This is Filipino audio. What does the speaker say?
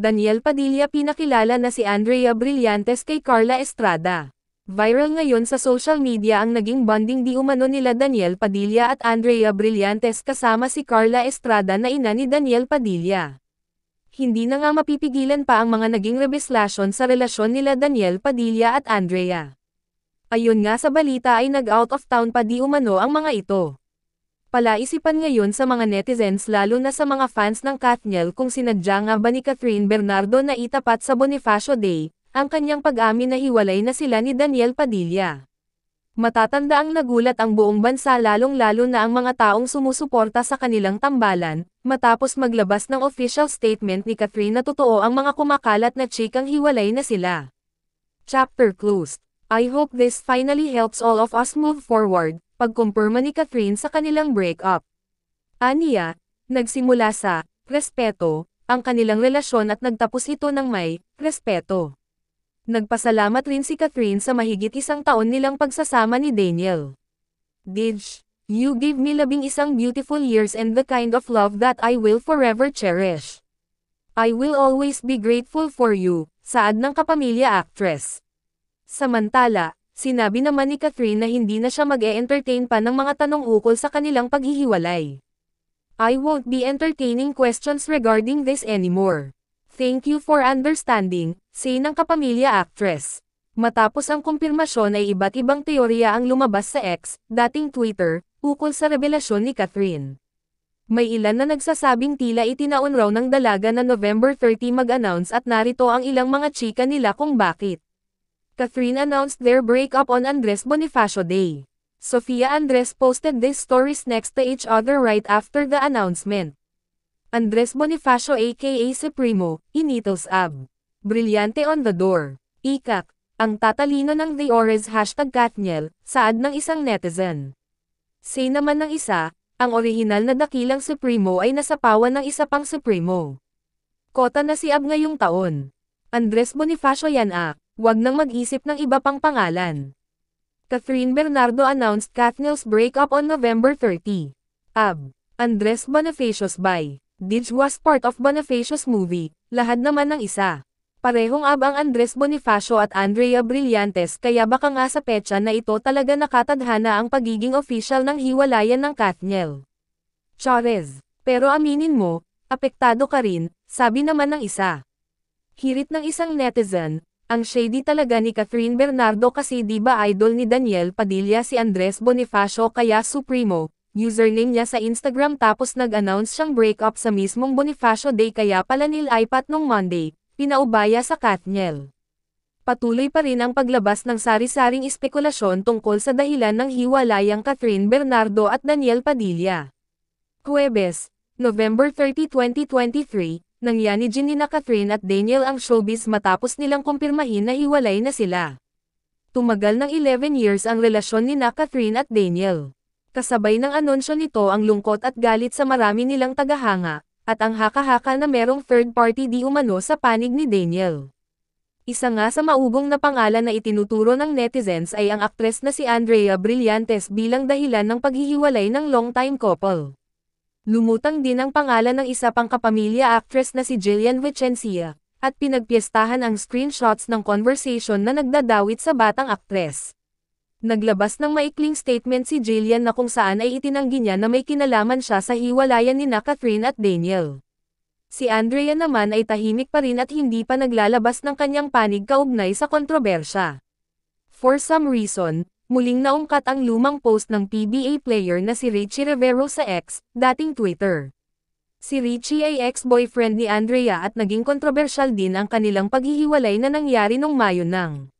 Daniel Padilla pinakilala na si Andrea Brillantes kay Carla Estrada. Viral ngayon sa social media ang naging bonding di umano nila Daniel Padilla at Andrea Brillantes kasama si Carla Estrada na ina ni Daniel Padilla. Hindi na nga mapipigilan pa ang mga naging rebeslasyon sa relasyon nila Daniel Padilla at Andrea. Ayon nga sa balita ay nag-out of town pa di umano ang mga ito. Palaisipan ngayon sa mga netizens lalo na sa mga fans ng Katniel kung sinadya nga ba ni Catherine Bernardo na itapat sa Bonifacio Day, ang kanyang pag-amin na hiwalay na sila ni Daniel Padilla. Matatanda ang nagulat ang buong bansa lalong-lalo na ang mga taong sumusuporta sa kanilang tambalan, matapos maglabas ng official statement ni Catherine na totoo ang mga kumakalat na chikang hiwalay na sila. Chapter closed. I hope this finally helps all of us move forward. Pagkumpirma ni Catherine sa kanilang breakup. Aniya, nagsimula sa respeto ang kanilang relasyon at nagtapos ito ng may respeto. Nagpasalamat rin si Catherine sa mahigit 1 taon nilang pagsasama ni Daniel. Dij, you gave me 11 beautiful years and the kind of love that I will forever cherish. I will always be grateful for you, saad ng kapamilya actress. Samantala, sinabi naman ni Catherine na hindi na siya mag-e-entertain pa ng mga tanong ukol sa kanilang paghihiwalay. I won't be entertaining questions regarding this anymore. Thank you for understanding, say ng kapamilya actress. Matapos ang kumpirmasyon ay iba't ibang teorya ang lumabas sa X, dating Twitter, ukol sa revelasyon ni Catherine. May ilan na nagsasabing tila itinaon raw ng dalaga na November 30 mag-announce at narito ang ilang mga chika nila kung bakit. Catherine announced their breakup on Andres Bonifacio Day. Sofia Andres posted these stories next to each other right after the announcement. Andres Bonifacio aka Supremo, Initos Ab. Brillante on the door. Ikak, ang tatalino ng The Ores #Katniel, saad ng isang netizen. Say naman ng isa, ang orihinal na dakilang Supremo ay nasapawan ng isa pang Supremo. Kota na si Ab ngayong taon. Andres Bonifacio yan wag nang mag-isip ng iba pang pangalan. Catherine Bernardo announced Katniel's breakup on November 30. Ab. Andres Bonifacius by. Dij was part of Bonifacius movie, lahad naman ng isa. Parehong Ab ang Andres Bonifacio at Andrea Brillantes kaya baka nga sa petsa na ito talaga nakatadhana ang pagiging official ng hiwalayan ng Katniel. Chores. Pero aminin mo, apektado ka rin, sabi naman ng isa. Hirit ng isang netizen, ang shady talaga ni Catherine Bernardo kasi di ba idol ni Daniel Padilla si Andres Bonifacio kaya Supremo, username niya sa Instagram tapos nag-announce siyang breakup sa mismong Bonifacio Day kaya pala nilipat nung Monday, pinaubaya sa Katniel. Patuloy pa rin ang paglabas ng sari-saring espekulasyon tungkol sa dahilan ng hiwalayang Catherine Bernardo at Daniel Padilla. Huwebes, November 30, 2023, nangyanihin ni Catherine at Daniel ang showbiz matapos nilang kumpirmahin na hiwalay na sila. Tumagal ng 11 years ang relasyon ni Catherine at Daniel. Kasabay ng anunsyo nito ang lungkot at galit sa marami nilang tagahanga, at ang haka-haka na merong third party di umano sa panig ni Daniel. Isa nga sa maugong na pangalan na itinuturo ng netizens ay ang aktres na si Andrea Brillantes bilang dahilan ng paghihiwalay ng long-time couple. Lumutang din ang pangalan ng isa pang kapamilya actress na si Jillian Vicencia, at pinagpiestahan ang screenshots ng conversation na nagdadawit sa batang aktres. Naglabas ng maikling statement si Jillian na kung saan ay itinanggi niya na may kinalaman siya sa hiwalayan ni Catherine at Daniel. Si Andrea naman ay tahimik pa rin at hindi pa naglalabas ng kanyang panig kaugnay sa kontrobersya. For some reason, muling naungkat ang lumang post ng PBA player na si Richie Rivero sa X, dating Twitter. Si Richie ay ex-boyfriend ni Andrea at naging kontrobersyal din ang kanilang paghihiwalay na nangyari noong Mayo ng